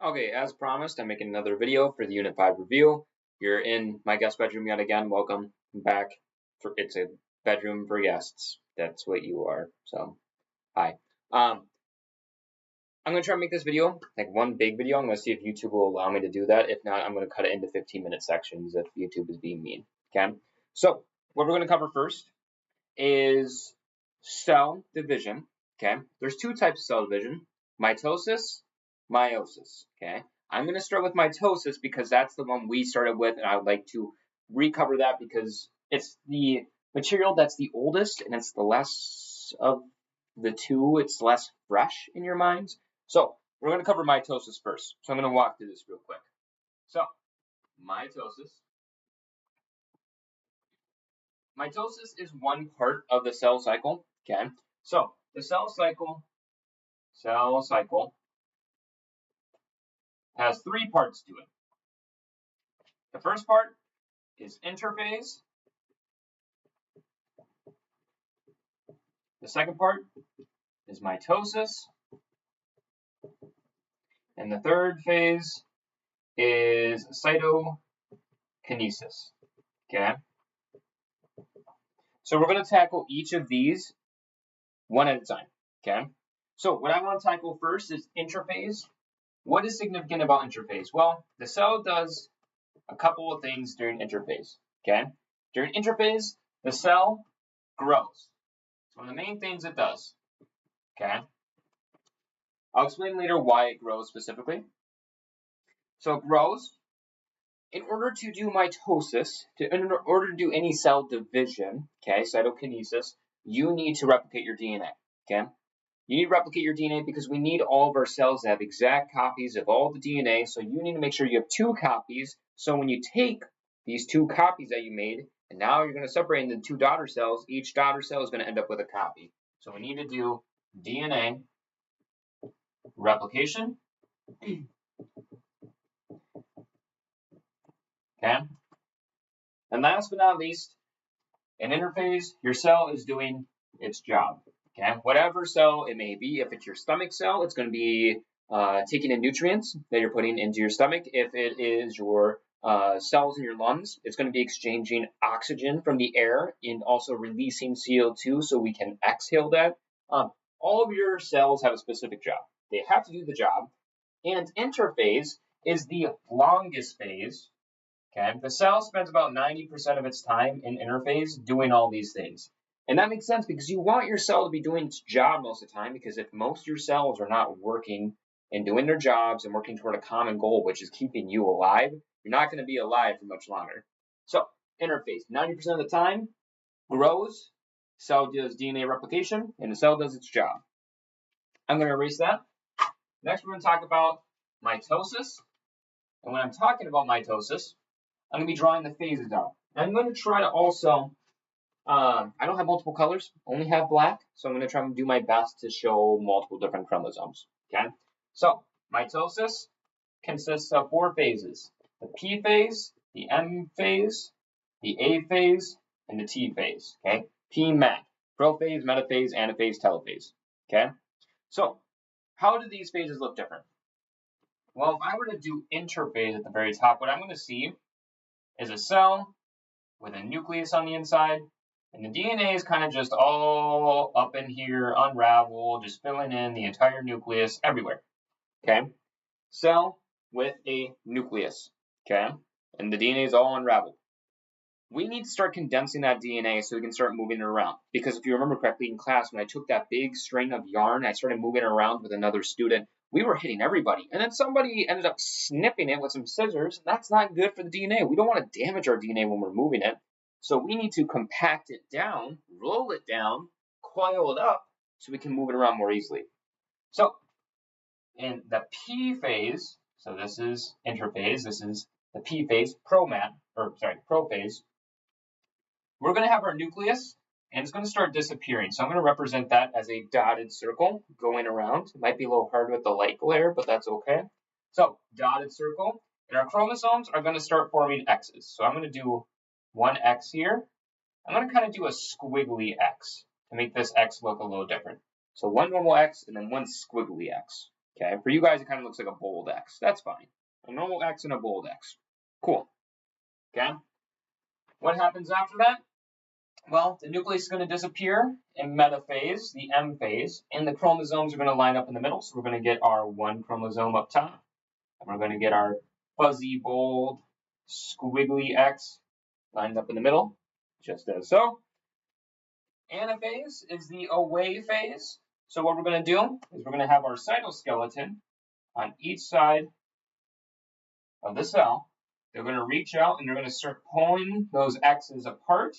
Okay, as promised, I'm making another video for the Unit 5 review. You're in my guest bedroom yet again. Welcome back. It's a bedroom for guests. That's what you are. So, hi. I'm going to try to make this video, like one big video. I'm going to see if YouTube will allow me to do that. If not, I'm going to cut it into 15-minute sections if YouTube is being mean. Okay? So, what we're going to cover first is cell division. Okay? There's two types of cell division. Mitosis, meiosis. Okay? I'm going to start with mitosis because that's the one we started with, and I would like to recover that because it's the material that's the oldest and it's the less of the two. It's less fresh in your minds. So we're going to cover mitosis first. So I'm going to walk through this real quick. So mitosis. Mitosis is one part of the cell cycle. Okay. So the cell cycle has three parts to it. The first part is interphase. The second part is mitosis. And the third phase is cytokinesis. Okay? So we're going to tackle each of these one at a time. Okay? So what I want to tackle first is interphase. What is significant about interphase? Well, the cell does a couple of things during interphase. Okay? During interphase, the cell grows. It's one of the main things it does. Okay? I'll explain later why it grows specifically. So it grows. In order to do mitosis, in order to do any cell division, okay, cytokinesis, you need to replicate your DNA. Okay? You need to replicate your DNA because we need all of our cells to have exact copies of all the DNA. So you need to make sure you have two copies. So when you take these two copies that you made, and now you're going to separate into two daughter cells, each daughter cell is going to end up with a copy. So we need to do DNA replication. Okay? And last but not least, in interphase, your cell is doing its job. Okay? Whatever cell it may be, if it's your stomach cell, it's going to be taking in nutrients that you're putting into your stomach. If it is your cells in your lungs, it's going to be exchanging oxygen from the air and also releasing CO2 so we can exhale that. All of your cells have a specific job. They have to do the job. And interphase is the longest phase. Okay? The cell spends about 90% of its time in interphase doing all these things. And that makes sense because you want your cell to be doing its job most of the time, because if most of your cells are not working and doing their jobs and working toward a common goal, which is keeping you alive, you're not going to be alive for much longer. So interphase, 90% of the time, grows, cell does DNA replication, and the cell does its job. I'm going to erase that. Next, we're going to talk about mitosis. And when I'm talking about mitosis, I'm going to be drawing the phases out. I'm going to try to also, I don't have multiple colors, only have black, so I'm going to try and do my best to show multiple different chromosomes. Okay? So, mitosis consists of four phases: the P phase, the M phase, the A phase, and the T phase. Okay? P-MET, prophase, metaphase, anaphase, telophase. Okay? So, how do these phases look different? Well, if I were to do interphase at the very top, what I'm going to see is a cell with a nucleus on the inside, and the DNA is kind of just all up in here, unraveled, just filling in the entire nucleus everywhere. Okay? Cell with a nucleus. Okay? And the DNA is all unraveled. We need to start condensing that DNA so we can start moving it around. Because if you remember correctly in class, when I took that big string of yarn, I started moving it around with another student, we were hitting everybody. And then somebody ended up snipping it with some scissors. And that's not good for the DNA. We don't want to damage our DNA when we're moving it. So we need to compact it down, roll it down, coil it up, so we can move it around more easily. So in the P phase, so this is interphase, this is the P phase, prophase, we're going to have our nucleus, and it's going to start disappearing. So I'm going to represent that as a dotted circle going around. It might be a little hard with the light glare, but that's okay. So dotted circle, and our chromosomes are going to start forming X's. So I'm going to do one X here. I'm going to kind of do a squiggly X to make this X look a little different. So one normal X and then one squiggly X. Okay, for you guys, it kind of looks like a bold X. That's fine. A normal X and a bold X. Cool. Okay. What happens after that? Well, the nucleus is going to disappear in metaphase, the M phase, and the chromosomes are going to line up in the middle. So we're going to get our one chromosome up top, and we're going to get our fuzzy, bold, squiggly X lined up in the middle, just as so. Anaphase is the away phase. So what we're going to do is we're going to have our cytoskeleton on each side of the cell. They're going to reach out and they're going to start pulling those X's apart.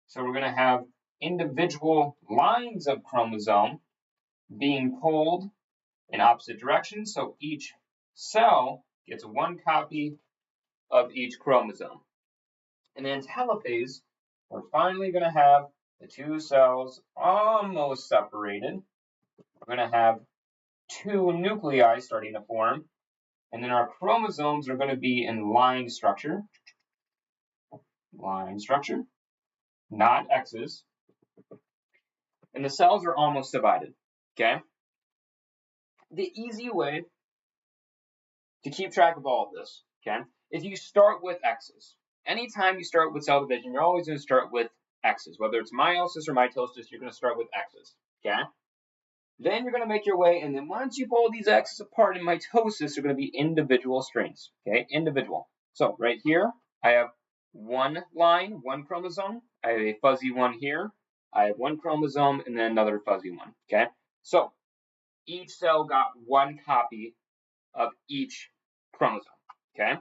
So we're going to have individual lines of chromosome being pulled in opposite directions. So each cell gets one copy of each chromosome. And then telophase, we're finally going to have the two cells almost separated. We're going to have two nuclei starting to form. And then our chromosomes are going to be in line structure. Line structure. Not X's. And the cells are almost divided, okay? The easy way to keep track of all of this, okay, is you start with X's. Anytime you start with cell division, you're always going to start with X's. Whether it's meiosis or mitosis, you're going to start with X's, okay? Then you're going to make your way, and then once you pull these X's apart in mitosis, they're going to be individual strains, okay? Individual. So right here, I have one line, one chromosome. I have a fuzzy one here. I have one chromosome and then another fuzzy one, okay? So each cell got one copy of each chromosome, okay?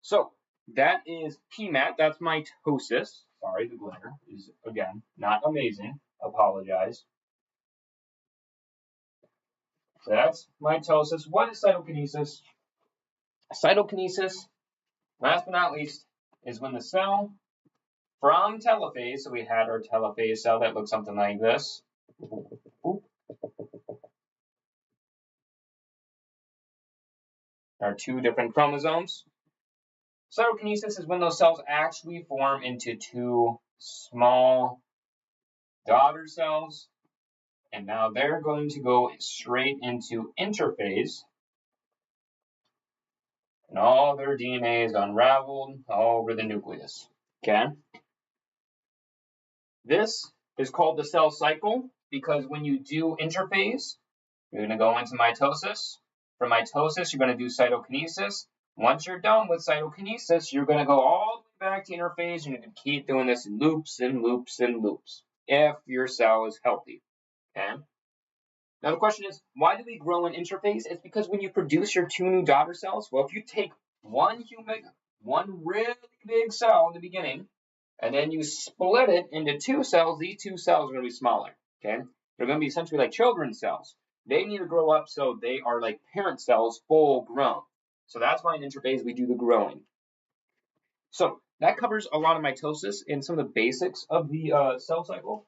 So that is PMAT, that's mitosis. Sorry, the glare is, again, not amazing. Apologize. So that's mitosis. What is cytokinesis? Cytokinesis, last but not least, is when the cell from telophase, so we had our telophase cell that looks something like this. Our two different chromosomes. Cytokinesis is when those cells actually form into two small daughter cells. And now they're going to go straight into interphase. And all their DNA is unraveled all over the nucleus. Okay? This is called the cell cycle because when you do interphase, you're going to go into mitosis. From mitosis, you're going to do cytokinesis. Once you're done with cytokinesis, you're going to go all the way back to interphase. You're going to keep doing this in loops and loops and loops if your cell is healthy. Okay? Now the question is, why do we grow in interphase? It's because when you produce your two new daughter cells, well, if you take one really big cell in the beginning, and then you split it into two cells, these two cells are going to be smaller. Okay? They're going to be essentially like children's cells. They need to grow up so they are like parent cells, full grown. So that's why in interphase we do the growing. So that covers a lot of mitosis and some of the basics of the cell cycle.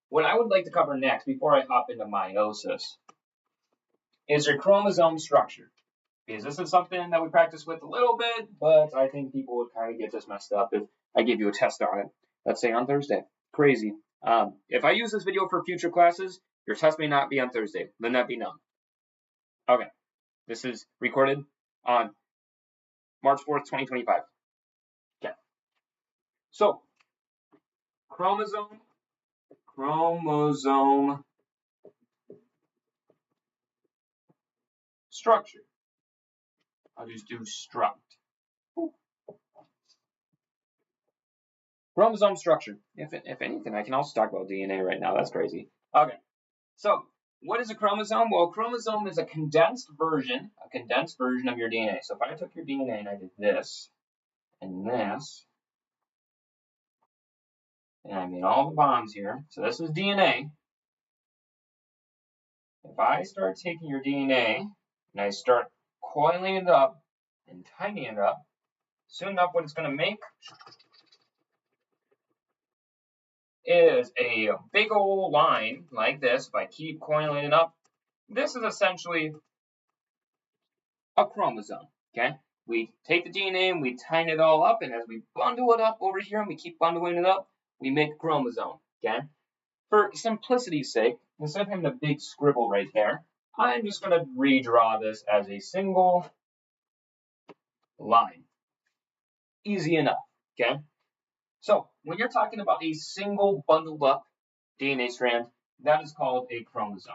What I would like to cover next, before I hop into meiosis, is your chromosome structure. Because this is something that we practice with a little bit, but I think people would kind of get this messed up if I give you a test on it, let's say on Thursday. Crazy. If I use this video for future classes, your test may not be on Thursday. Let that be known. Okay. This is recorded on March 4th, 2025. Okay. So, chromosome structure. I'll just do struct. Chromosome structure. If anything, I can also talk about DNA right now. That's crazy. Okay. So, what is a chromosome? Well, a chromosome is a condensed version of your DNA. So if I took your DNA and I did this and this, and I made all the bonds here. So this is DNA. If I start taking your DNA and I start coiling it up and tightening it up, soon enough what it's going to make is a big old line like this. If I keep coiling it up, this is essentially a chromosome, okay? We take the DNA and we tighten it all up, and as we bundle it up over here and we keep bundling it up, we make a chromosome, okay? For simplicity's sake, instead of having a big scribble right there, I'm just going to redraw this as a single line. Easy enough, okay? So when you're talking about a single bundled up DNA strand, that is called a chromosome.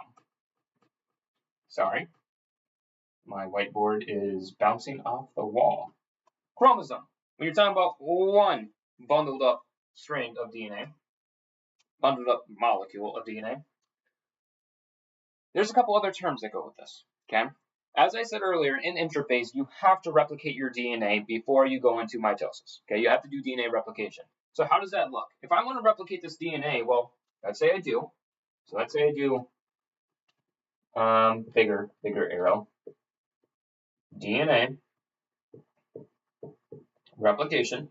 Sorry, my whiteboard is bouncing off the wall. Chromosome. When you're talking about one bundled up strand of DNA, bundled up molecule of DNA, there's a couple other terms that go with this, okay? As I said earlier, in interphase, you have to replicate your DNA before you go into mitosis, okay? You have to do DNA replication. So how does that look? If I want to replicate this DNA, well, let's say I do. So let's say I do bigger arrow, DNA replication.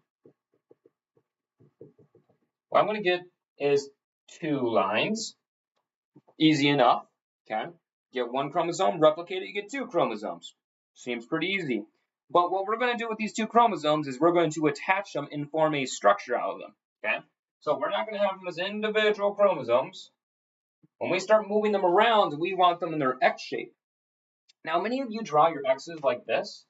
What I'm going to get is 2 lines. Easy enough, okay? Get 1 chromosome, replicate it, you get 2 chromosomes. Seems pretty easy. But what we're going to do with these 2 chromosomes is we're going to attach them and form a structure out of them, okay? So we're not going to have them as individual chromosomes. When we start moving them around, we want them in their X shape. Now, many of you draw your X's like this.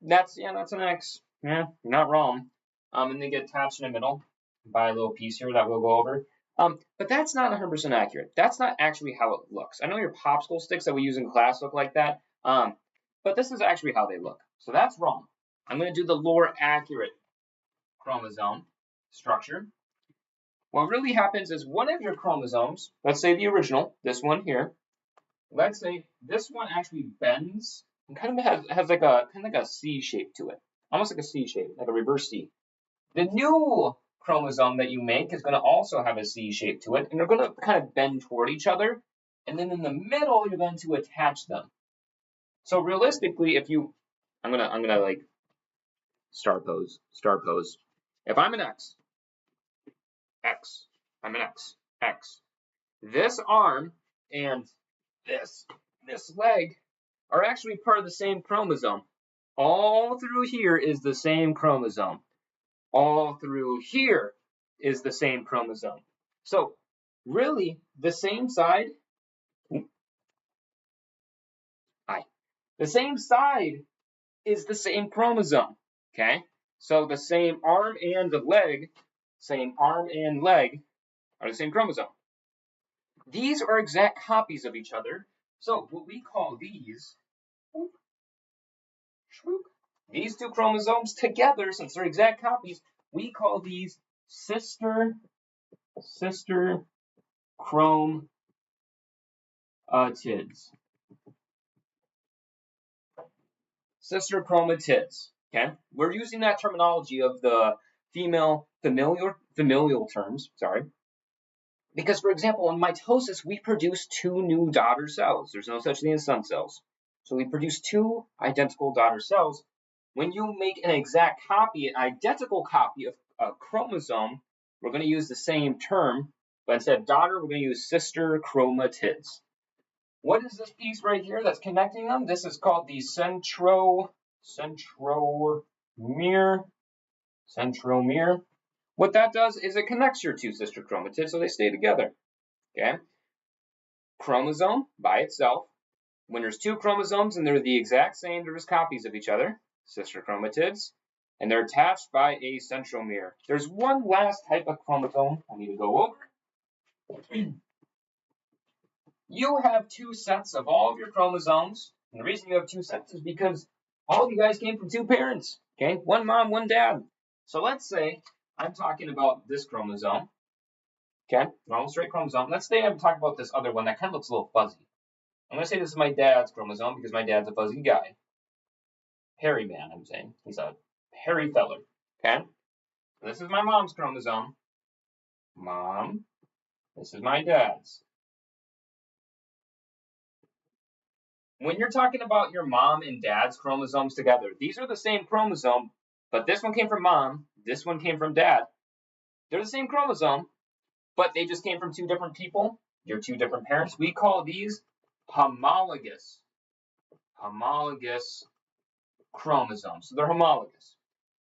That's an X. Yeah, you're not wrong. And they get attached in the middle by a little piece here that we'll go over. But that's not 100% accurate. That's not actually how it looks. I know your popsicle sticks that we use in class look like that, but this is actually how they look. So that's wrong. I'm going to do the more accurate chromosome structure. What really happens is one of your chromosomes, let's say the original, this one here, let's say this one actually bends and kind of has like a C shape to it, almost like a C shape, like a reverse C. The new chromosome that you make is going to also have a C shape to it, and they're going to kind of bend toward each other, and then in the middle you're going to attach them. So realistically, if you, I'm gonna like star pose. If I'm an X, I'm an X. This arm and this leg are actually part of the same chromosome. All through here is the same chromosome. All through here is the same chromosome. So really, the same side, the same side is the same chromosome, okay? So the same arm and leg are the same chromosome. These are exact copies of each other. So what we call these 2 chromosomes together, since they're exact copies, we call these sister chromatids. Sister chromatids, okay? We're using that terminology of the female familial terms, sorry. Because, for example, in mitosis, we produce 2 new daughter cells. There's no such thing as son cells. So we produce 2 identical daughter cells. When you make an exact copy, an identical copy of a chromosome, we're going to use the same term, but instead of daughter, we're going to use sister chromatids. What is this piece right here that's connecting them? This is called the centromere. What that does is it connects your 2 sister chromatids so they stay together. Okay? Chromosome by itself, when there's 2 chromosomes and they're the exact same, they're just copies of each other, sister chromatids, and they're attached by a centromere. There's one last type of chromosome I need to go over. You have 2 sets of all of your chromosomes, and the reason you have 2 sets is because all of you guys came from 2 parents, okay? 1 mom, 1 dad. So let's say I'm talking about this chromosome, okay? Normal straight chromosome. Let's say I'm talking about this other one that kind of looks a little fuzzy. I'm going to say this is my dad's chromosome because my dad's a fuzzy guy. Hairy man, I'm saying. He's a hairy feller, okay? This is my mom's chromosome. Mom. This is my dad's. When you're talking about your mom and dad's chromosomes together, these are the same chromosome, but this one came from mom, this one came from dad. They're the same chromosome, but they just came from 2 different people. Your 2 different parents. We call these homologous chromosomes. So they're homologous.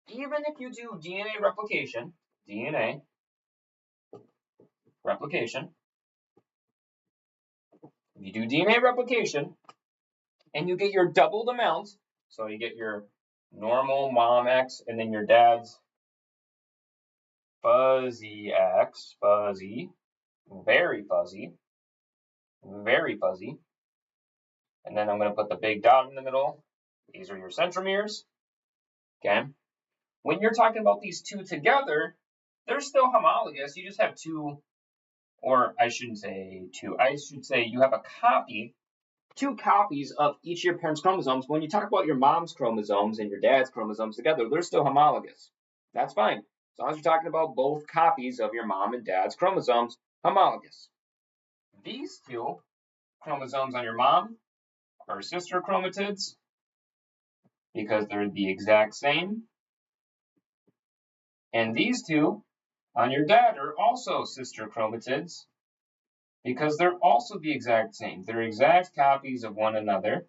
Even if you do DNA replication, if you do DNA replication and you get your doubled amount, so you get your normal mom X and then your dad's fuzzy X, fuzzy, very fuzzy, very fuzzy. And then I'm going to put the big dot in the middle. These are your centromeres. Okay. When you're talking about these two together, they're still homologous. You just have two, or I shouldn't say two. I should say you have a copy, two copies of each of your parents' chromosomes. When you talk about your mom's chromosomes and your dad's chromosomes together, they're still homologous. That's fine. As long as you're talking about both copies of your mom and dad's chromosomes, homologous. These two chromosomes on your mom are sister chromatids because they're the exact same. And these two on your dad are also sister chromatids because they're also the exact same. They're exact copies of one another.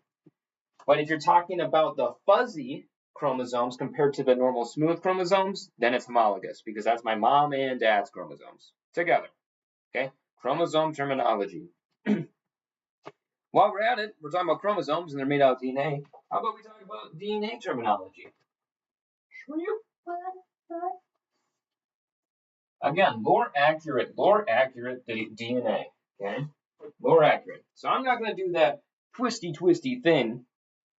But if you're talking about the fuzzy chromosomes compared to the normal smooth chromosomes, then it's homologous because that's my mom and dad's chromosomes together. Okay? Chromosome terminology. While we're at it, we're talking about chromosomes and they're made out of DNA. How about we talk about DNA terminology? Again, more accurate DNA. Okay? More accurate. So I'm not going to do that twisty thing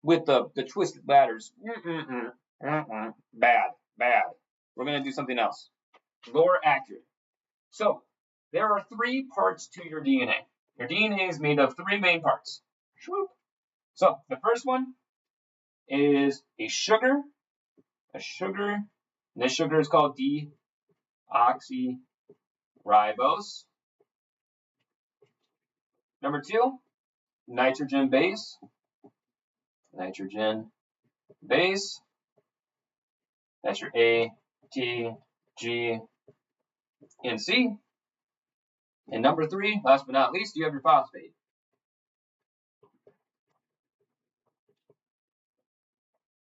with the twisted ladders. Bad. We're going to do something else. More accurate. So there are three parts to your DNA. Your DNA is made of three main parts. So the first one is a sugar. This sugar is called deoxyribose. Number two, nitrogen base. That's your A, T, G, and C. And number three, last but not least, you have your phosphate.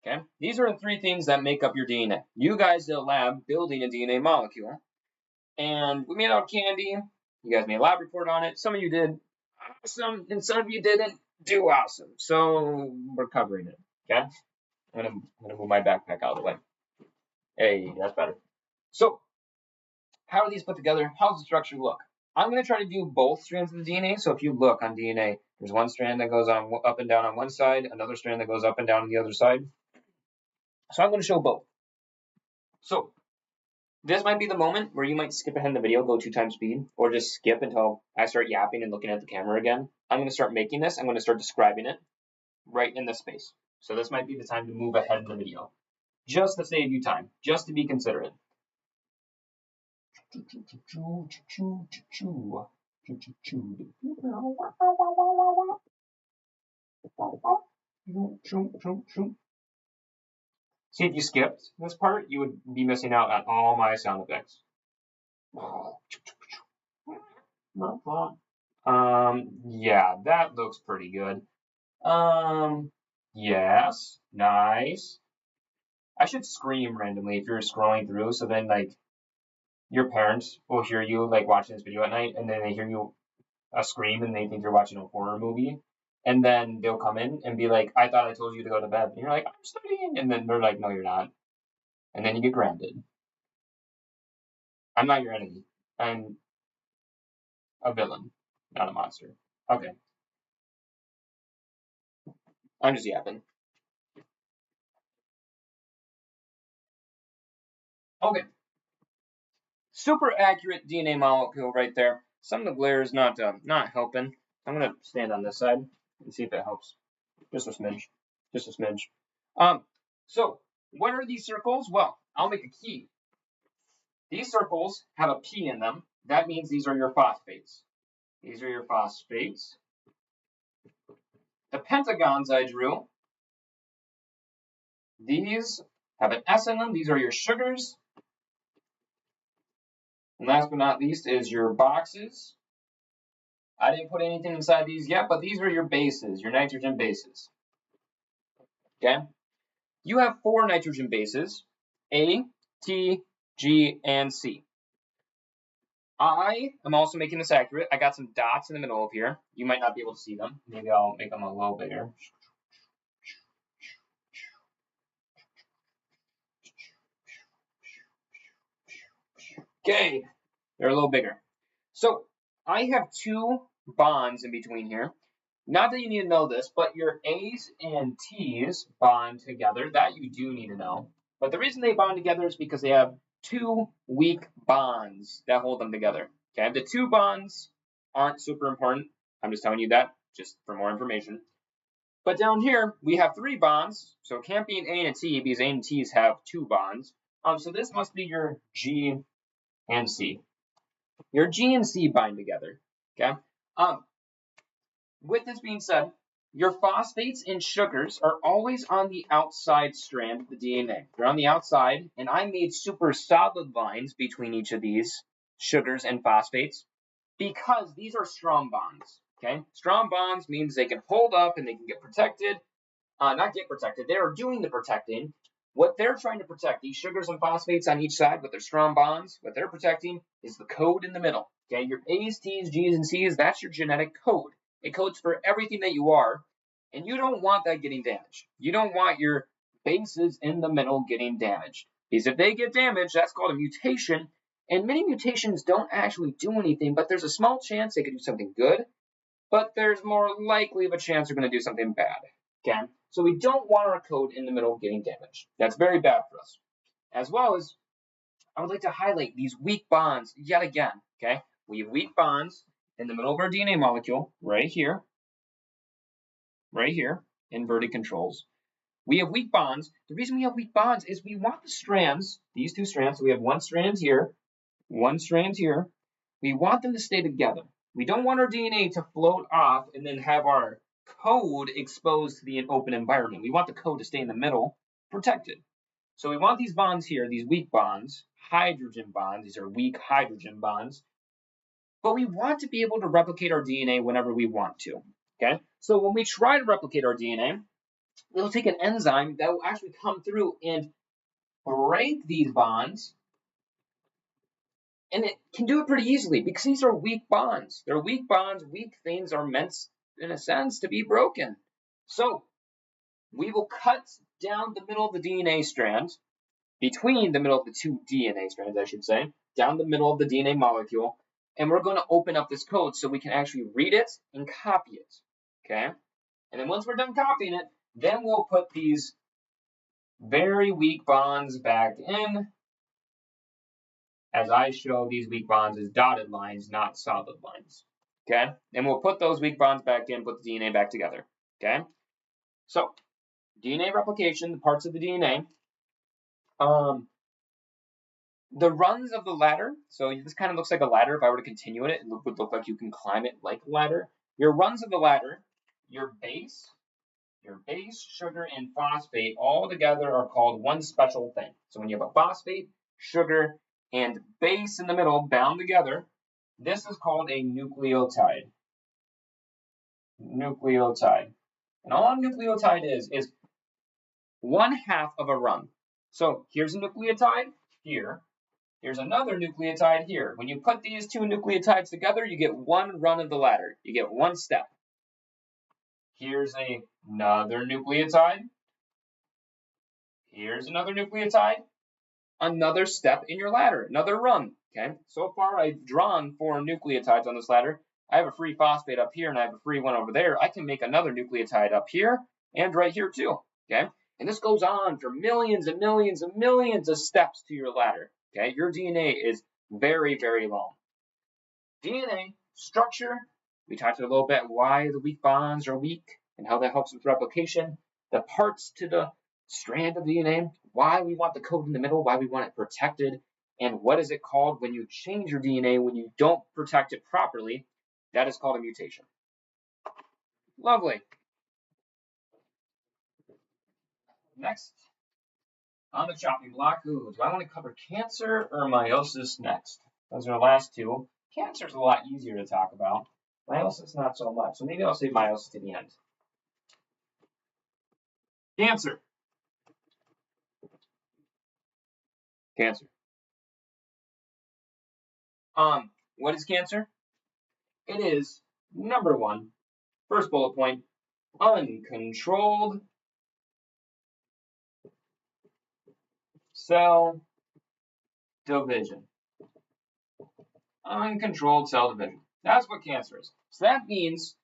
Okay, these are the three things that make up your DNA. You guys did a lab building a DNA molecule, and we made out candy. You guys made a lab report on it. Some of you did awesome, and some of you didn't do awesome. So we're covering it. Okay, I'm gonna move my backpack out of the way. Hey, that's better. So, how are these put together? How does the structure look? I'm going to try to do both strands of the DNA. So if you look on DNA, there's one strand that goes on up and down on one side, another strand that goes up and down on the other side. So I'm going to show both. So this might be the moment where you might skip ahead in the video, go 2x speed, or just skip until I start yapping and looking at the camera again. I'm going to start making this. I'm going to start describing it right in this space. So this might be the time to move ahead in the video, just to save you time, just to be considerate. See, if you skipped this part, you would be missing out on all my sound effects. Yeah, that looks pretty good. Yes, nice. I should scream randomly if you're scrolling through, so then, like, your parents will hear you, like, watching this video at night, and then they hear you scream, and they think you're watching a horror movie. And then they'll come in and be like, I thought I told you to go to bed. And you're like, I'm studying. And then they're like, no, you're not. And then you get grounded. I'm not your enemy. I'm a villain, not a monster. Okay. I'm just yapping. Okay. Super accurate DNA molecule right there. Some of the glare is not helping. I'm gonna stand on this side and see if it helps. Just a smidge. Just a smidge. So what are these circles? Well, I'll make a key. These circles have a P in them. That means these are your phosphates. These are your phosphates. The pentagons I drew, these have an S in them. These are your sugars. And last but not least is your boxes. I didn't put anything inside these yet, but these are your bases, your nitrogen bases. Okay? You have 4 nitrogen bases, A, T, G, and C. I am also making this accurate. I got some dots in the middle of here. You might not be able to see them. Maybe I'll make them a little bigger. Okay, they're a little bigger. So I have two bonds in between here. Not that you need to know this, but your A's and T's bond together. That you do need to know. But the reason they bond together is because they have two weak bonds that hold them together. Okay, the two bonds aren't super important. I'm just telling you that just for more information. But down here, we have three bonds, so it can't be an A and a T because A and T's have two bonds. So this must be your G and C. Your G and C bind together. Okay. With this being said, your phosphates and sugars are always on the outside strand of the DNA. They're on the outside, and I made super solid lines between each of these sugars and phosphates because these are strong bonds. Okay, strong bonds means they can hold up and they can get protected. Not get protected. They are doing the protecting. What they're trying to protect, these sugars and phosphates on each side with their strong bonds, what they're protecting is the code in the middle. Okay, your A's, T's, G's, and C's, that's your genetic code. It codes for everything that you are, and you don't want that getting damaged. You don't want your bases in the middle getting damaged. Because if they get damaged, that's called a mutation, and many mutations don't actually do anything, but there's a small chance they could do something good, but there's more likely of a chance they're going to do something bad. Okay, so we don't want our code in the middle getting damaged. That's very bad for us. As well as, I would like to highlight these weak bonds yet again. Okay, we have weak bonds in the middle of our DNA molecule, right here, inverted controls. We have weak bonds. The reason we have weak bonds is we want the strands, these two strands, so we have one strand here, one strand here. We want them to stay together. We don't want our DNA to float off and then have our code exposed to the open environment. We want the code to stay in the middle, protected. So we want these bonds here, these weak bonds, hydrogen bonds. These are weak hydrogen bonds. But we want to be able to replicate our DNA whenever we want to. Okay? So when we try to replicate our DNA, we'll take an enzyme that will actually come through and break these bonds. And it can do it pretty easily because these are weak bonds. They're weak bonds. Weak things are meant, in a sense, to be broken. So we will cut down the middle of the DNA strand, between the middle of the two DNA strands, I should say, down the middle of the DNA molecule, and we're going to open up this code so we can actually read it and copy it. Okay? And then once we're done copying it, then we'll put these very weak bonds back in. As I show these weak bonds as dotted lines, not solid lines. Okay? And we'll put those weak bonds back in, put the DNA back together. Okay? So, DNA replication, the parts of the DNA. The runs of the ladder, so this kind of looks like a ladder. If I were to continue it, it would look like you can climb it like a ladder. Your runs of the ladder, your base, sugar, and phosphate all together are called one special thing. So when you have a phosphate, sugar, and base in the middle bound together, this is called a nucleotide. Nucleotide. And all a nucleotide is one half of a run. So here's a nucleotide here. Here's another nucleotide here. When you put these two nucleotides together, you get one run of the ladder. You get one step. Here's another nucleotide. Here's another nucleotide. Another step in your ladder, another run. Okay. So far, I've drawn 4 nucleotides on this ladder. I have a free phosphate up here, and I have a free one over there. I can make another nucleotide up here and right here too. Okay. And this goes on for millions and millions and millions of steps to your ladder. Okay. Your DNA is very, very long. DNA structure. We talked a little bit why the weak bonds are weak and how that helps with replication. The parts to the strand of DNA, why we want the code in the middle, why we want it protected, and what is it called when you change your DNA when you don't protect it properly. That is called a mutation. Lovely. Next, on the chopping block, do I want to cover cancer or meiosis next? Those are the last two. Cancer is a lot easier to talk about. Meiosis, not so much. So maybe I'll save meiosis to the end. Cancer. Cancer. what is cancer? It is, number one, first bullet point, uncontrolled cell division. Uncontrolled cell division. That's what cancer is. So that means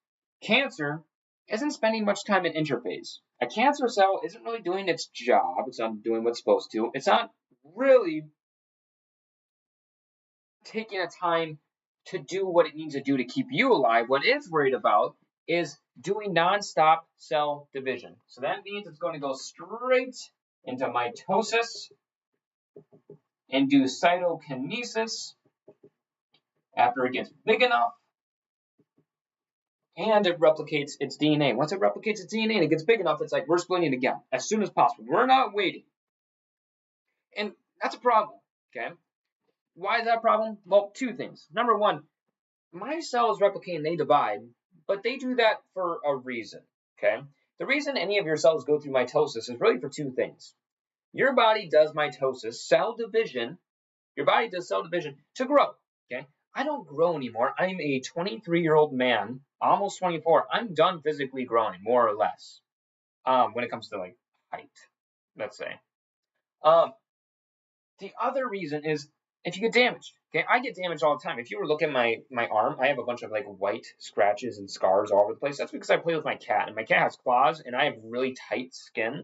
cancer isn't spending much time in interphase. A cancer cell isn't really doing its job. It's not doing what's supposed to. It's not really taking a time to do what it needs to do to keep you alive. What it's worried about is doing nonstop cell division. So that means it's going to go straight into mitosis and do cytokinesis after it gets big enough, and it replicates its DNA. Once it replicates its DNA and it gets big enough, it's like, we're splitting again as soon as possible. We're not waiting. And that's a problem, okay? Why is that a problem? Well, two things. Number one, my cells replicate and they divide, but they do that for a reason, okay? The reason any of your cells go through mitosis is really for two things. Your body does mitosis, cell division. Your body does cell division to grow, okay? I don't grow anymore. I'm a 23-year-old man, almost 24. I'm done physically growing, more or less, when it comes to, like, height, let's say. The other reason is if you get damaged, okay? I get damaged all the time. If you were looking at my arm, I have a bunch of, like, white scratches and scars all over the place. That's because I play with my cat, and my cat has claws, and I have really tight skin,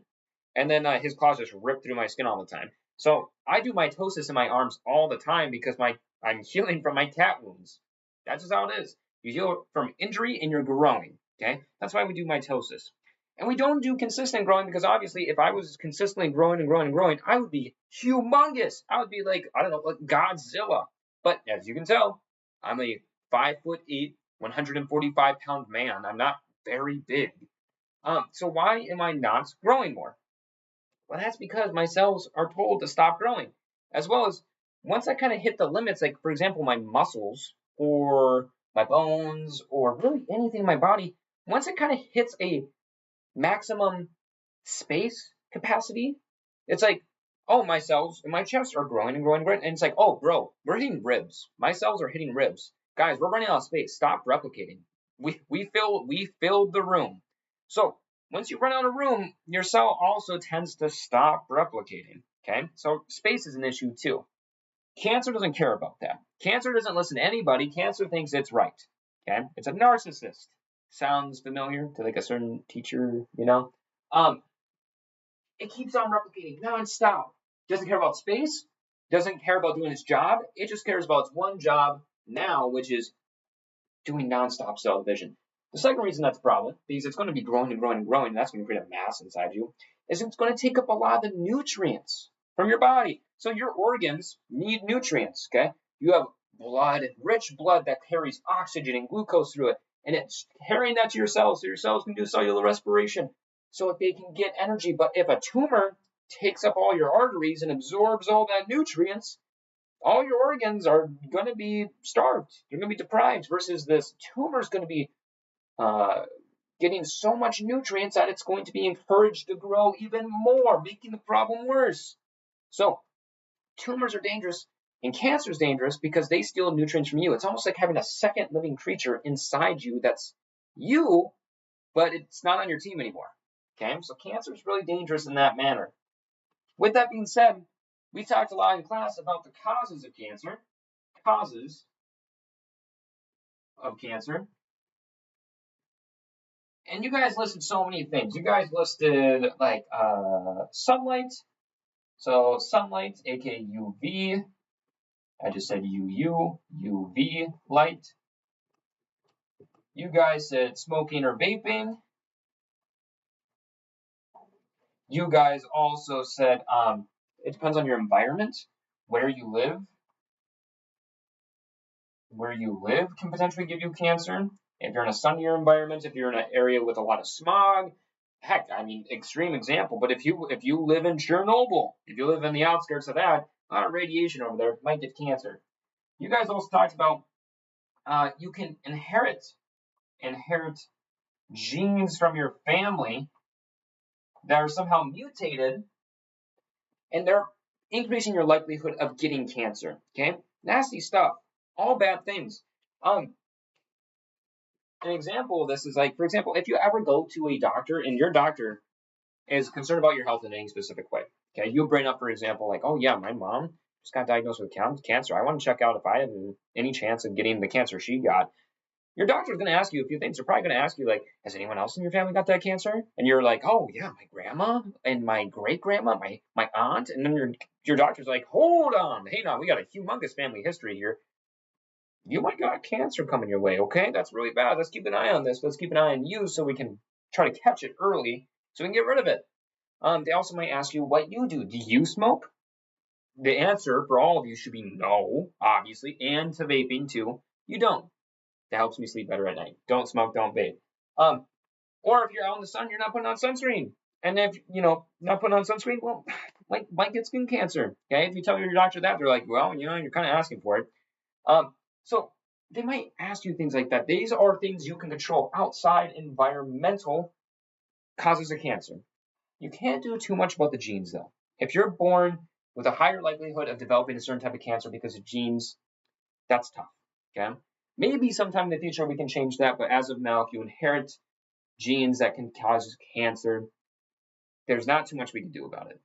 and then his claws just rip through my skin all the time. So I do mitosis in my arms all the time because I'm healing from my cat wounds. That's just how it is. You heal from injury and you're growing, okay? That's why we do mitosis. And we don't do consistent growing because obviously if I was consistently growing and growing and growing, I would be humongous. I would be like, I don't know, like Godzilla. But as you can tell, I'm a 5'8", 145-pound man. I'm not very big. So why am I not growing more? Well, that's because my cells are told to stop growing, as well as once I kind of hit the limits, like, for example, my muscles or my bones or really anything in my body, once it kind of hits a maximum space capacity, it's like, oh, my cells in my chest are growing and growing and growing. And it's like, oh, bro, we're hitting ribs. My cells are hitting ribs. Guys, we're running out of space. Stop replicating. We filled the room. So once you run out of room, your cell also tends to stop replicating, okay? So space is an issue too. Cancer doesn't care about that. Cancer doesn't listen to anybody. Cancer thinks it's right, okay? It's a narcissist. Sounds familiar to like a certain teacher, you know? It keeps on replicating nonstop. Doesn't care about space. Doesn't care about doing its job. It just cares about its one job now, which is doing nonstop cell division. The second reason that's a problem, because it's going to be growing and growing and growing, and that's going to create a mass inside you, is it's going to take up a lot of the nutrients from your body. So your organs need nutrients, okay? You have blood, rich blood that carries oxygen and glucose through it, and it's carrying that to your cells, so your cells can do cellular respiration, so they can get energy. But if a tumor takes up all your arteries and absorbs all that nutrients, all your organs are going to be starved. They're going to be deprived, versus this tumor is going to be getting so much nutrients that it's going to be encouraged to grow even more, making the problem worse. So tumors are dangerous and cancer is dangerous because they steal nutrients from you. It's almost like having a second living creature inside you that's you, but it's not on your team anymore. Okay, so cancer is really dangerous in that manner. With that being said, we talked a lot in class about the causes of cancer. Causes of cancer. And you guys listed so many things. You guys listed like sunlight. So sunlight, aka UV. I just said UV light. You guys said smoking or vaping. You guys also said it depends on your environment, where you live. Where you live can potentially give you cancer. If you're in a sunnier environment, if you're in an area with a lot of smog, heck, I mean, extreme example, but if you live in Chernobyl, if you live in the outskirts of that, a lot of radiation over there, might get cancer. You guys also talked about you can inherit genes from your family that are somehow mutated, and they're increasing your likelihood of getting cancer. Okay, nasty stuff. all bad things. An example of this is like, for example, if you ever go to a doctor and your doctor is concerned about your health in any specific way. Okay, you bring up, for example, like, oh yeah, my mom just got diagnosed with cancer. I want to check out if I have any chance of getting the cancer she got. Your doctor's going to ask you a few things. They're probably going to ask you, like, has anyone else in your family got that cancer? And you're like, oh yeah, my grandma and my great grandma, my aunt. And then your doctor's like, hold on, hey, now we got a humongous family history here. You might got cancer coming your way. Okay, that's really bad. Let's keep an eye on this. Let's keep an eye on you so we can try to catch it early so we can get rid of it. They also might ask you what you do. Do you smoke? The answer for all of you should be no, obviously, and to vaping too. You don't. That helps me sleep better at night. Don't smoke, don't vape. Or if you're out in the sun, you're not putting on sunscreen. And if not putting on sunscreen, well, might get skin cancer. Okay, if you tell your doctor that, they're like, well, you're kind of asking for it. So they might ask you things like that. These are things you can control outside environmental causes of cancer. You can't do too much about the genes, though. If you're born with a higher likelihood of developing a certain type of cancer because of genes, that's tough, okay? Maybe sometime in the future we can change that, but as of now, if you inherit genes that can cause cancer, there's not too much we can do about it.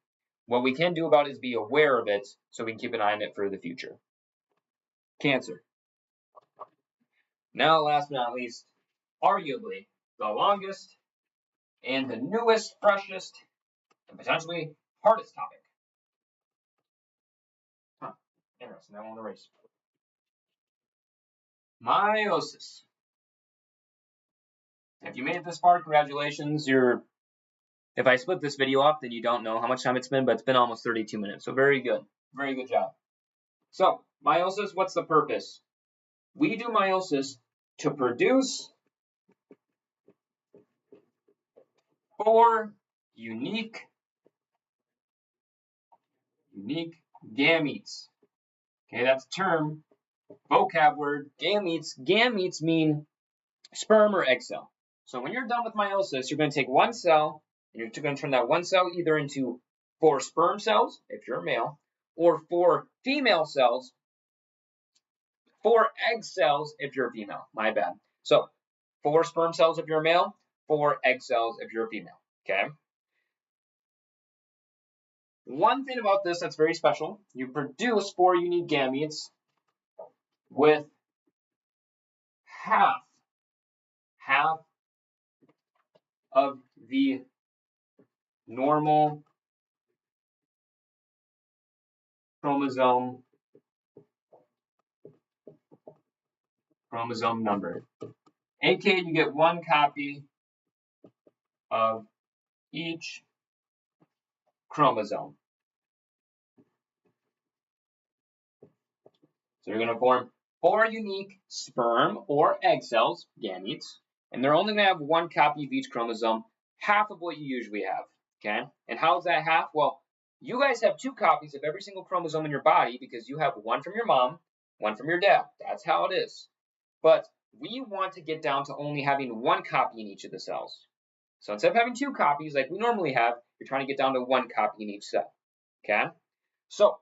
What we can do about it is be aware of it so we can keep an eye on it for the future. Cancer. Now, last but not least, arguably the longest and the newest, freshest, and potentially hardest topic. Interesting, I won't erase. Meiosis. If you made it this far, congratulations. If I split this video up, then you don't know how much time it's been, but it's been almost 32 minutes. So very good. Very good job. So, meiosis, what's the purpose? We do meiosis to produce 4 unique gametes. Okay, that's a term, vocab word, gametes. Gametes mean sperm or egg cell. So when you're done with meiosis, you're going to take one cell, and you're going to turn that one cell either into 4 sperm cells, if you're a male, or 4 female cells, 4 egg cells if you're a female. My bad. So 4 sperm cells if you're a male, 4 egg cells if you're a female. Okay? One thing about this that's very special, you produce 4 unique gametes with half of the normal chromosome number. aka you get 1 copy of each chromosome. So you're going to form 4 unique sperm or egg cells, gametes, and they're only going to have 1 copy of each chromosome, half of what you usually have, okay? And how's that half? Well, you guys have 2 copies of every single chromosome in your body because you have 1 from your mom, 1 from your dad. That's how it is. But we want to get down to only having 1 copy in each of the cells. So instead of having 2 copies like we normally have, you're trying to get down to 1 copy in each cell, okay? So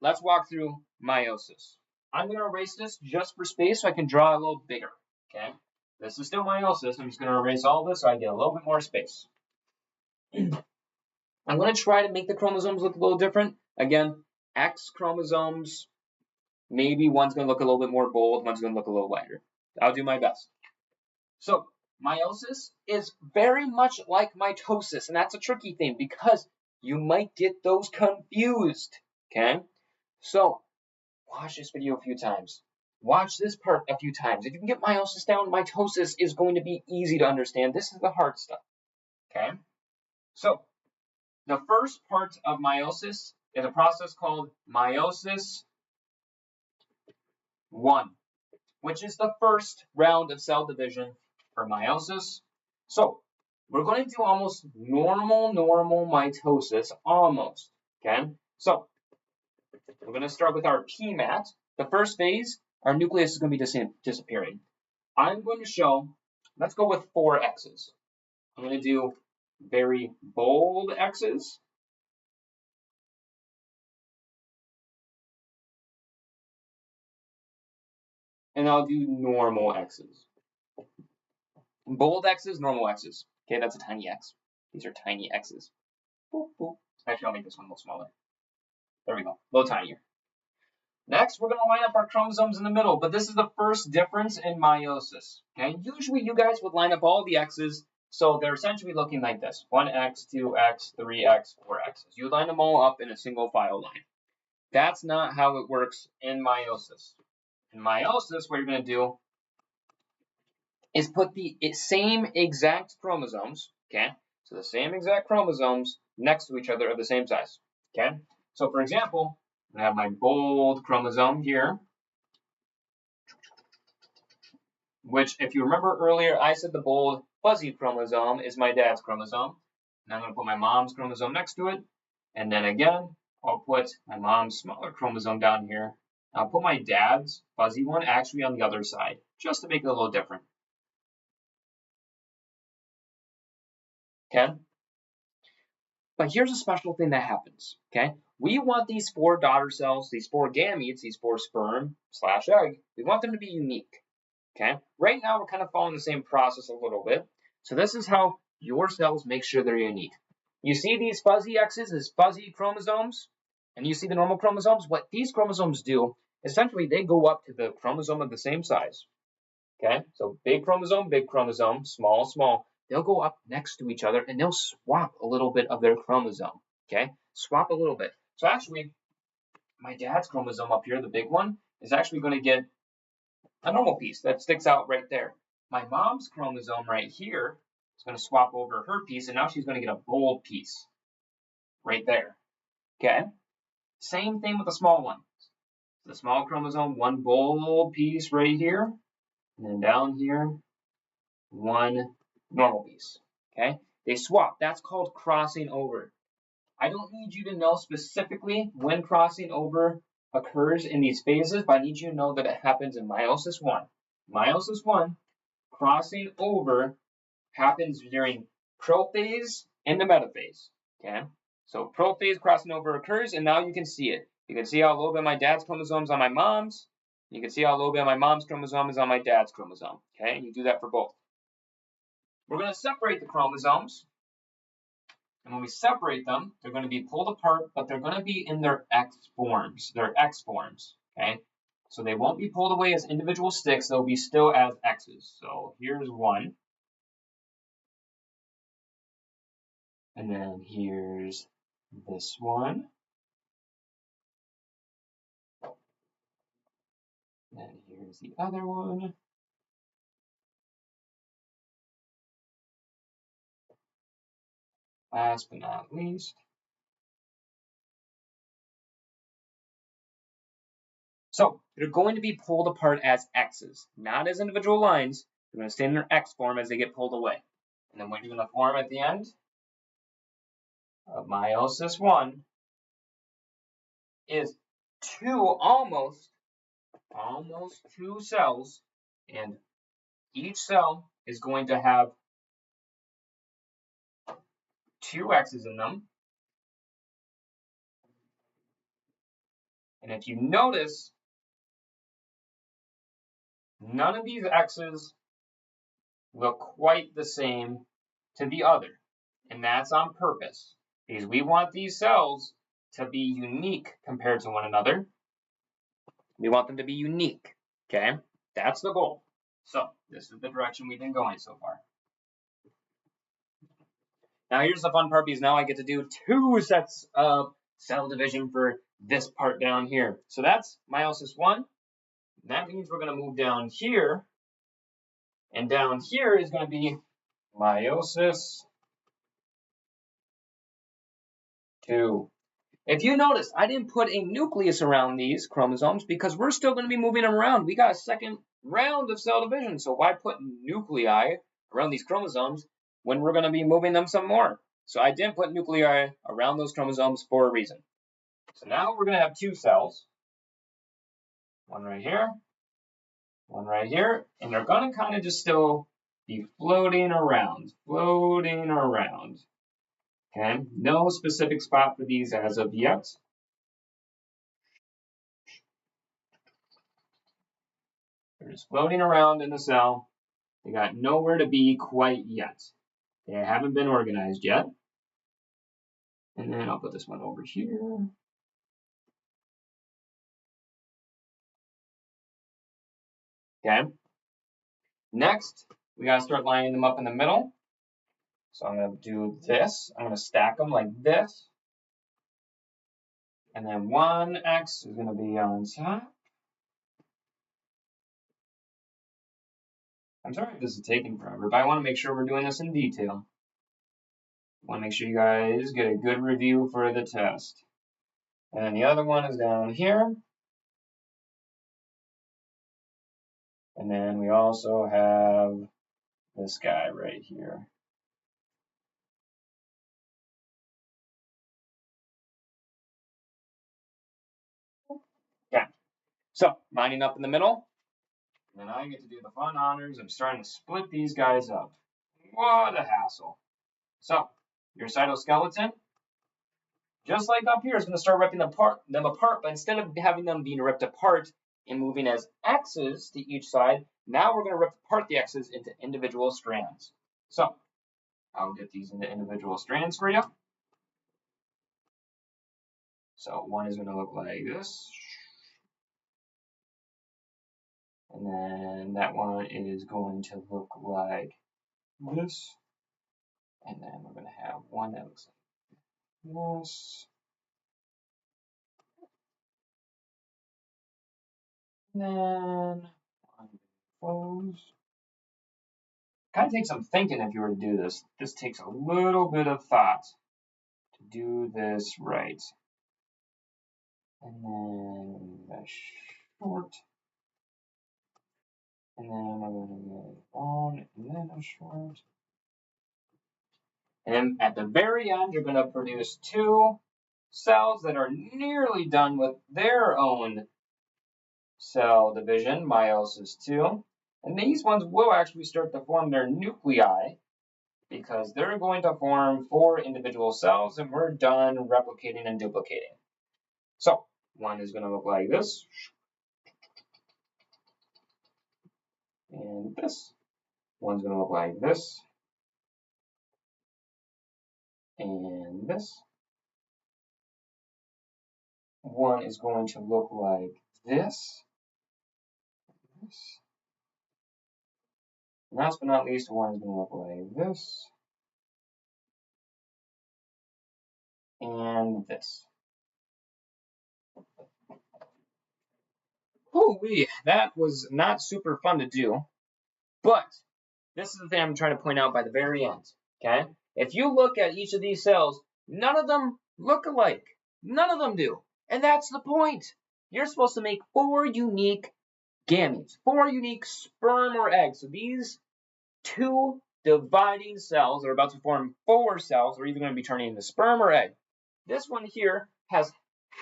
let's walk through meiosis. I'm going to erase this just for space so I can draw a little bigger, okay? This is still meiosis. I'm just going to erase all this so I get a little bit more space. I'm going to try to make the chromosomes look a little different. Again, X chromosomes, maybe one's going to look a little bit more bold, one's going to look a little lighter. I'll do my best. So, meiosis is very much like mitosis, and that's a tricky thing because you might get those confused, okay? So, watch this video a few times. Watch this part a few times. If you can get meiosis down, mitosis is going to be easy to understand. This is the hard stuff, okay? So, the first part of meiosis is a process called meiosis 1, which is the first round of cell division for meiosis. So, we're going to do almost normal mitosis, almost, okay? So, we're going to start with our PMAT. The first phase, our nucleus is going to be disappearing. I'm going to show, let's go with 4 X's. I'm going to do very bold X's. and I'll do normal x's. Bold x's, normal x's. Okay, that's a tiny x. These are tiny x's. Boop, boop. Actually, I'll make this one a little smaller. There we go, a little tinier. Next, we're going to line up our chromosomes in the middle, but this is the first difference in meiosis. Okay, usually you guys would line up all the x's, so they're essentially looking like this: 1x, 2x, 3x, 4x's. You line them all up in a single file line. That's not how it works in meiosis. In meiosis, what you're going to do is put the same exact chromosomes, okay? So the same exact chromosomes next to each other are the same size, okay? So for example, I have my bold chromosome here, which, if you remember earlier, I said the bold fuzzy chromosome is my dad's chromosome. And I'm going to put my mom's chromosome next to it. And then again, I'll put my mom's smaller chromosome down here. I'll put my dad's fuzzy one actually on the other side, just to make it a little different. Okay? But here's a special thing that happens, okay? We want these 4 daughter cells, these 4 gametes, these 4 sperm/egg, we want them to be unique, okay? Right now, we're kind of following the same process a little bit. So this is how your cells make sure they're unique. You see these fuzzy X's as fuzzy chromosomes, and you see the normal chromosomes. What these chromosomes do, essentially, they go up to the chromosome of the same size, okay? So big chromosome, small, small. They'll go up next to each other, and they'll swap a little bit of their chromosome, okay? Swap a little bit. So actually, my dad's chromosome up here, the big one, is actually going to get a normal piece that sticks out right there. My mom's chromosome right here is going to swap over her piece, and now she's going to get a bold piece right there, okay? Same thing with the small one. The small chromosome, one bold piece right here, and then down here, one normal piece, okay? They swap. That's called crossing over. I don't need you to know specifically when crossing over occurs in these phases, but I need you to know that it happens in meiosis 1. Meiosis 1, crossing over happens during prophase and the metaphase, okay? So prophase crossing over occurs, and now you can see it. You can see how a little bit of my dad's chromosome is on my mom's. You can see how a little bit of my mom's chromosome is on my dad's chromosome, okay? And you do that for both. We're going to separate the chromosomes. And when we separate them, they're going to be pulled apart, but they're going to be in their X forms, okay? So they won't be pulled away as individual sticks. They'll be still as X's. So here's one. And then here's this one. And here's the other one. Last but not least, so they're going to be pulled apart as X's, not as individual lines. They're going to stay in their X form as they get pulled away. And then what you're going to form at the end of meiosis 1 is almost 2 cells, and each cell is going to have 2 X's in them. And if you notice, none of these X's look quite the same to the other. And that's on purpose, because we want these cells to be unique compared to one another. We want them to be unique, okay? That's the goal. So this is the direction we've been going so far. Now here's the fun part, because now I get to do 2 sets of cell division for this part down here. So that's meiosis 1. That means we're going to move down here. And down here is going to be meiosis 2. If you notice, I didn't put a nucleus around these chromosomes because we're still going to be moving them around. We got a second round of cell division. So why put nuclei around these chromosomes when we're going to be moving them some more? So I didn't put nuclei around those chromosomes for a reason. So now we're going to have 2 cells. One right here, and they're going to kind of just still be floating around. Okay, no specific spot for these as of yet. They're just floating around in the cell. They got nowhere to be quite yet. They haven't been organized yet. And then I'll put this one over here. Okay. Next, we got to start lining them up in the middle. So I'm going to do this. I'm going to stack them like this. And then one X is going to be on top. I'm sorry if this is taking forever, but I want to make sure we're doing this in detail. I want to make sure you guys get a good review for the test. And then the other one is down here. And then we also have this guy right here. Okay, so lining up in the middle. And then I get to do the fun honors of starting to split these guys up. What a hassle. So, your cytoskeleton, just like up here, is going to start ripping them apart, but instead of having them being ripped apart and moving as X's to each side, now we're going to rip apart the X's into individual strands. So, I'll get these into individual strands for you. So, one is going to look like this. And then that one is going to look like this. And then we're going to have one that looks like this. And then one close. Kind of takes some thinking if you were to do this. This takes a little bit of thought to do this right. And then a short. And then we're going to go long and then a short. And at the very end, you're going to produce two cells that are nearly done with their own cell division, meiosis 2. And these ones will actually start to form their nuclei because they're going to form 4 individual cells and we're done replicating and duplicating. So one is going to look like this. And this. One's going to look like this. And this. One is going to look like this. And last but not least, one is going to look like this. And this. Hoo-wee, that was not super fun to do. But this is the thing I'm trying to point out by the very end. Okay? If you look at each of these cells, none of them look alike. None of them do. And that's the point. You're supposed to make 4 unique gametes, 4 unique sperm or eggs. So these 2 dividing cells are about to form 4 cells. They're either going to be turning into sperm or egg. This one here has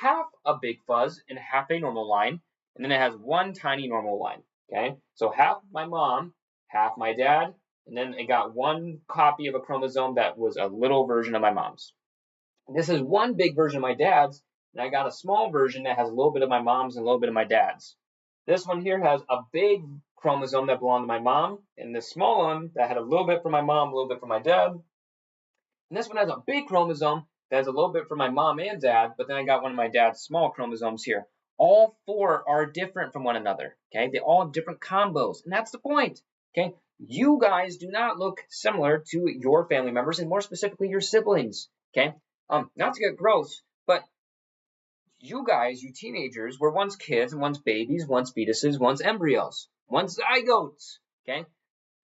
half a big fuzz and half a normal line, and then it has 1 tiny normal line. Okay, so half my mom, half my dad, and then it got 1 copy of a chromosome that was a little version of my mom's. And this is 1 big version of my dad's, and I got a small version that has a little bit of my mom's and a little bit of my dad's. This one here has a big chromosome that belonged to my mom, and this small one that had a little bit from my mom, a little bit from my dad. And this one has a big chromosome that has a little bit from my mom and dad, but then I got one of my dad's small chromosomes here. All 4 are different from one another, okay? They all have different combos, and that's the point, okay? You guys do not look similar to your family members, and more specifically, your siblings, okay? Not to get gross, but you guys, you teenagers, were once kids, and once babies, once fetuses, once embryos, once zygotes, okay?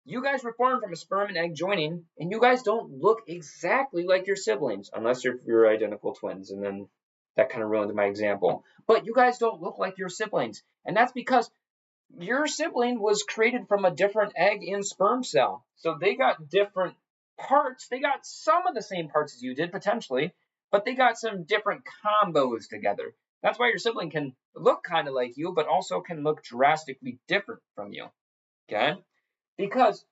You guys were formed from a sperm and egg joining, and you guys don't look exactly like your siblings, unless you're identical twins, and then that kind of ruined my example. But you guys don't look like your siblings, and that's because your sibling was created from a different egg and sperm cell. So they got different parts. They got some of the same parts as you did, potentially, but they got some different combos together. That's why your sibling can look kind of like you, but also can look drastically different from you, okay? Because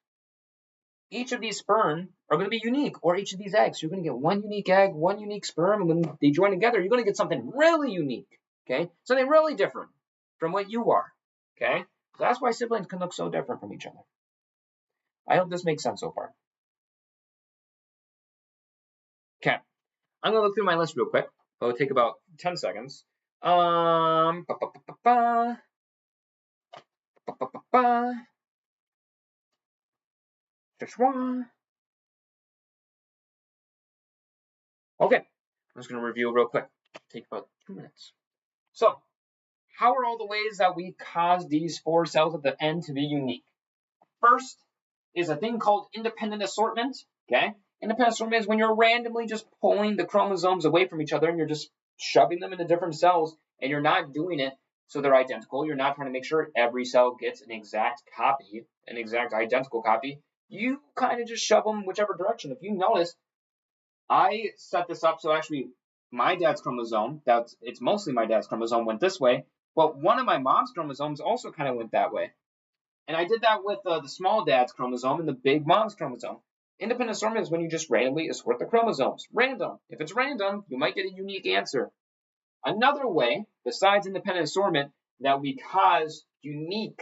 each of these sperm are going to be unique, or each of these eggs. You're going to get 1 unique egg, 1 unique sperm, and when they join together, you're going to get something really unique, okay? Something really different from what you are, okay? So that's why siblings can look so different from each other. I hope this makes sense so far. Okay, I'm gonna look through my list real quick. It'll take about 10 seconds. Just one. Okay, I'm just gonna review real quick. Take about 2 minutes. So, how are all the ways that we cause these 4 cells at the end to be unique? First is a thing called independent assortment. Okay, independent assortment is when you're randomly just pulling the chromosomes away from each other and you're just shoving them into different cells, and you're not doing it so they're identical. You're not trying to make sure every cell gets an exact copy, an exact identical copy. You kind of just shove them whichever direction. If you notice, I set this up so actually my dad's chromosome, it's mostly my dad's chromosome, went this way, but one of my mom's chromosomes also kind of went that way. And I did that with the small dad's chromosome and the big mom's chromosome. Independent assortment is when you just randomly assort the chromosomes. Random. If it's random, you might get a unique answer. Another way, besides independent assortment, that we cause unique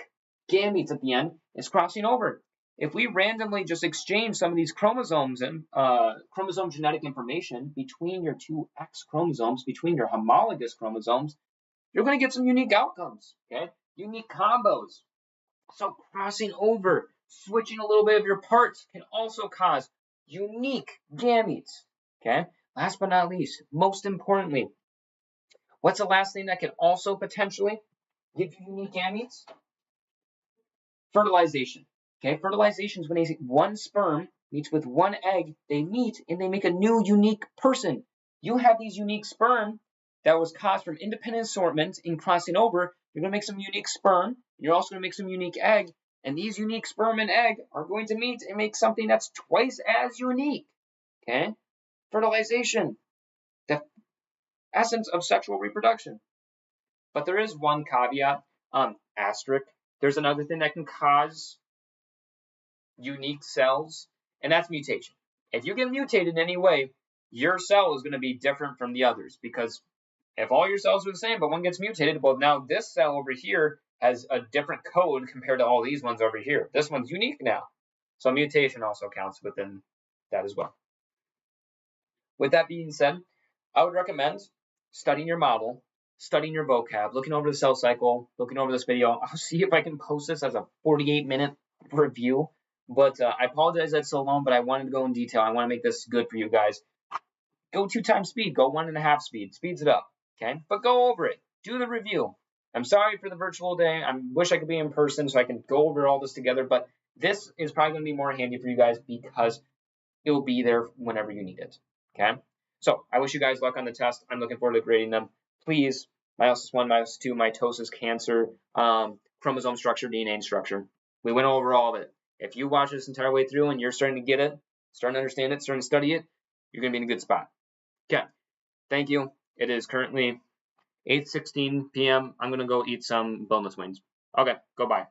gametes at the end is crossing over. If we randomly just exchange some of these chromosomes and chromosome genetic information between your 2 X chromosomes, between your homologous chromosomes, you're going to get some unique outcomes, okay? Unique combos. So crossing over, switching a little bit of your parts can also cause unique gametes, okay? Last but not least, most importantly, what's the last thing that can also potentially give you unique gametes? Fertilization. Okay, fertilization is when one sperm meets with one egg, they meet and they make a new unique person. You have these unique sperm that was caused from independent assortment in crossing over. You're going to make some unique sperm. You're also going to make some unique egg. And these unique sperm and egg are going to meet and make something that's twice as unique. Okay, fertilization, the essence of sexual reproduction. But there is one caveat, asterisk. There's another thing that can cause unique cells, and that's mutation. If you get mutated in any way, your cell is going to be different from the others, because if all your cells are the same, but one gets mutated, well, now this cell over here has a different code compared to all these ones over here. This one's unique now. So mutation also counts within that as well. With that being said, I would recommend studying your model, studying your vocab, looking over the cell cycle, looking over this video. I'll see if I can post this as a 48-minute review. But I apologize that's so long, but I wanted to go in detail. I want to make this good for you guys. Go 2 times speed. Go 1.5 speed. Speeds it up, okay? But go over it. Do the review. I'm sorry for the virtual day. I wish I could be in person so I can go over all this together. But this is probably going to be more handy for you guys because it will be there whenever you need it, okay? So I wish you guys luck on the test. I'm looking forward to grading them. Please, Meiosis 1, Meiosis 2, mitosis, cancer, chromosome structure, DNA structure. We went over all of it. If you watch this entire way through and you're starting to get it, starting to understand it, starting to study it, you're going to be in a good spot. Okay. Thank you. It is currently 8:16 p.m. I'm going to go eat some boneless wings. Okay. Go bye.